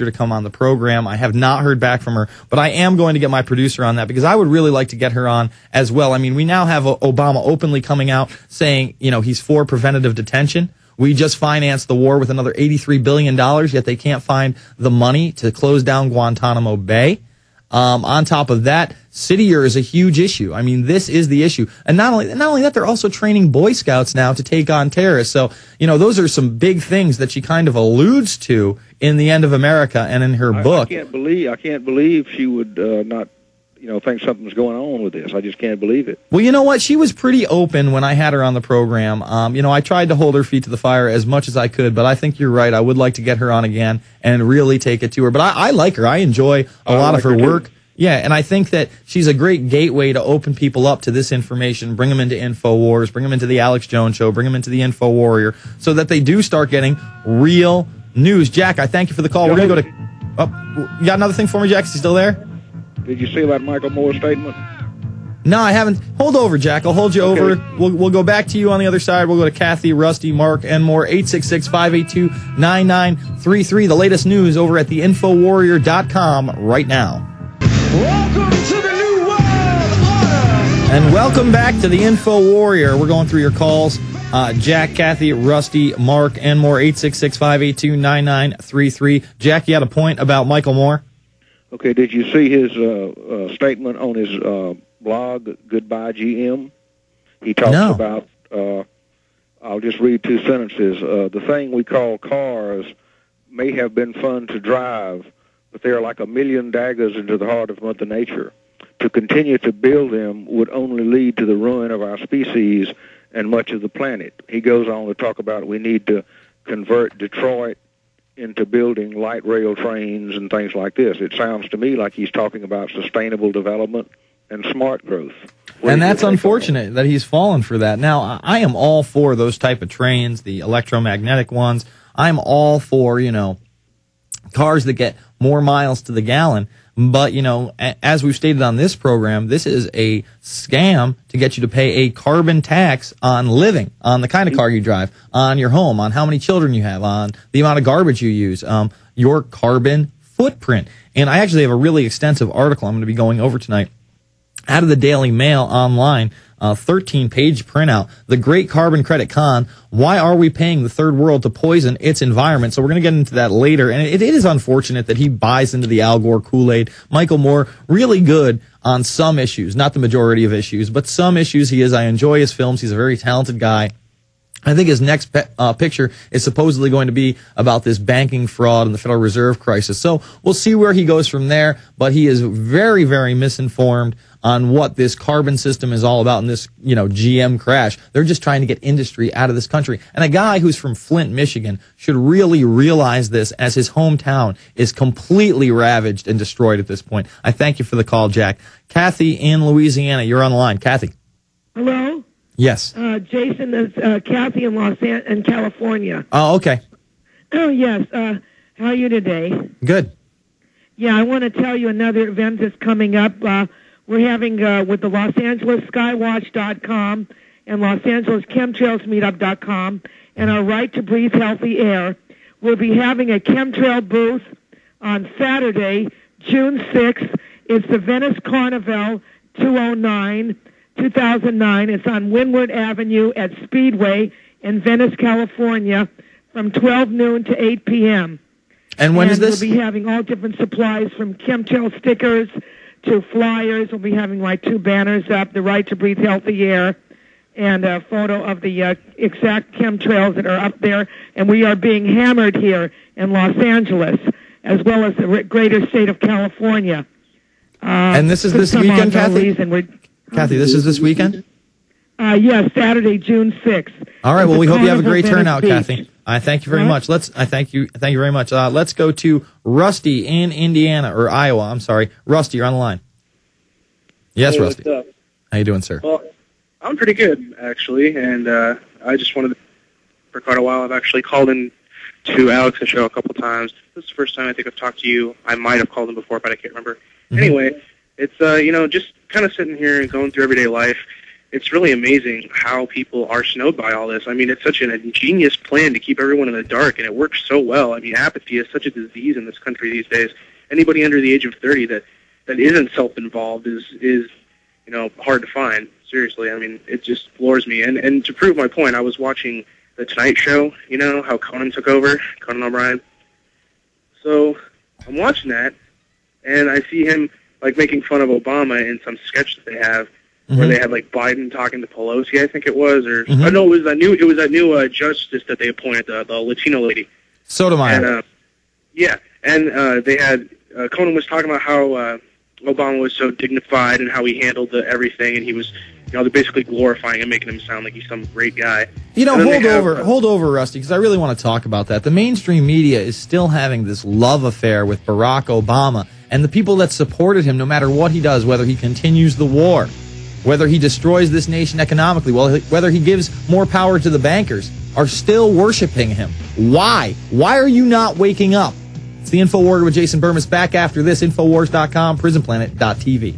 to come on the program. I have not heard back from her, but I am going to get my producer on that because I would really like to get her on as well. I mean, we now have Obama openly coming out saying, he's for preventative detention. We just financed the war with another $83 billion, yet they can't find the money to close down Guantanamo Bay. On top of that, City-Year is a huge issue. I mean, this is the issue. And not only that, they're also training Boy Scouts now to take on terrorists. So, those are some big things that she kind of alludes to in The End of America and in her book. I can't believe she would not think something's going on with this. I just can't believe it. Well, you know what? She was pretty open when I had her on the program. I tried to hold her feet to the fire as much as I could, but I think you're right. I would like to get her on again and really take it to her. But I like her. I enjoy a lot of her work. Yeah, and I think that she's a great gateway to open people up to this information, bring them into Infowars, bring them into the Alex Jones Show, bring them into the Infowarrior, so that they do start getting real news. Jack, I thank you for the call. We're going to go to... Oh, you got another thing for me, Jack? Is he still there? Did you see that Michael Moore statement? No, I haven't. Hold over, Jack. I'll hold you over. We'll go back to you on the other side. We'll go to Kathy, Rusty, Mark, and more. 866-582-9933. The latest news over at theinfowarrior.com right now. Welcome to the New World Order! And welcome back to the Infowarrior. We're going through your calls. Jack, Kathy, Rusty, Mark, and more. 866-582-9933. Jack, you had a point about Michael Moore? Okay, did you see his statement on his blog, Goodbye GM? He talks about, I'll just read two sentences. The thing we call cars may have been fun to drive, but they are like a million daggers into the heart of Mother Nature. To continue to build them would only lead to the ruin of our species and much of the planet. He goes on to talk about we need to convert Detroit into building light rail trains and things like this. It sounds to me like he's talking about sustainable development and smart growth. And that's unfortunate that he's fallen for that. Now, I am all for those type of trains, the electromagnetic ones. I'm all for, cars that get more miles to the gallon. But, as we've stated on this program, this is a scam to get you to pay a carbon tax on living, on the kind of car you drive, on your home, on how many children you have, on the amount of garbage you use, your carbon footprint. And I actually have a really extensive article I'm going to be going over tonight out of the Daily Mail online, 13-page printout, The Great Carbon Credit Con, Why Are We Paying the Third World to Poison Its Environment? So we're going to get into that later, and it is unfortunate that he buys into the Al Gore Kool-Aid. Michael Moore, really good on some issues, not the majority of issues, but some issues he is. I enjoy his films. He's a very talented guy. I think his next picture is supposedly going to be about this banking fraud and the Federal Reserve crisis. So we'll see where he goes from there, but he is very, very misinformed on what this carbon system is all about in this, GM crash. They're just trying to get industry out of this country. And a guy who's from Flint, Michigan should really realize this, as his hometown is completely ravaged and destroyed at this point. I thank you for the call, Jack. Kathy in Louisiana, you're on the line. Kathy. Hello? Yes. Jason, is Kathy in California. Oh, okay. Oh, yes. How are you today? Good. Yeah, I want to tell you another event that's coming up. We're having, with the Los Angeles Skywatch.com and Los Angeles ChemtrailsMeetup.com and our Right to Breathe Healthy Air, we'll be having a chemtrail booth on Saturday, June 6th. It's the Venice Carnival 2009. It's on Windward Avenue at Speedway in Venice, California, from 12 noon to 8 p.m. And when is this? We'll be having all different supplies from chemtrail stickers to flyers. We'll be having like 2 banners up, the Right to Breathe Healthy Air, and a photo of the exact chemtrails that are up there. And we are being hammered here in Los Angeles, as well as the greater state of California. And this is this weekend, Kathy? Kathy, this is this weekend? Yes, Saturday, June 6th. All right. Well, we hope you have a great turnout, Kathy. I thank you very much. Thank you very much. Let's go to Rusty in Indiana, or Iowa. I'm sorry. Rusty, you're on the line. Yes, Rusty. What's up? How you doing, sir? Well, I'm pretty good, actually, and I just wanted to, for quite a while, I've actually called in to Alex's show a couple times. This is the first time I think I've talked to you. I might have called in before, but I can't remember. Mm-hmm. Anyway, it's, just kind of sitting here and going through everyday life, it's really amazing how people are snowed by all this. I mean, it's such an ingenious plan to keep everyone in the dark, and it works so well. I mean, apathy is such a disease in this country these days. Anybody under the age of 30 that isn't self-involved is hard to find. Seriously, I mean, it just floors me. And to prove my point, I was watching The Tonight Show, how Conan took over, Conan O'Brien. So I'm watching that, and I see him, making fun of Obama in some sketch that they have, where they had, Biden talking to Pelosi, I think it was, or, no, it was that new justice that they appointed, the Latino lady. Sotomayor. And they had, Conan was talking about how, Obama was so dignified and how he handled everything, and he was, they're basically glorifying him, making him sound like he's some great guy. Hold over, Rusty, because I really want to talk about that. The mainstream media is still having this love affair with Barack Obama and the people that supported him, no matter what he does, whether he continues the war, whether he destroys this nation economically, whether he gives more power to the bankers, are still worshiping him. Why? Why are you not waking up? It's the Infowarrior with Jason Bermas. Back after this, Infowars.com, PrisonPlanet.tv.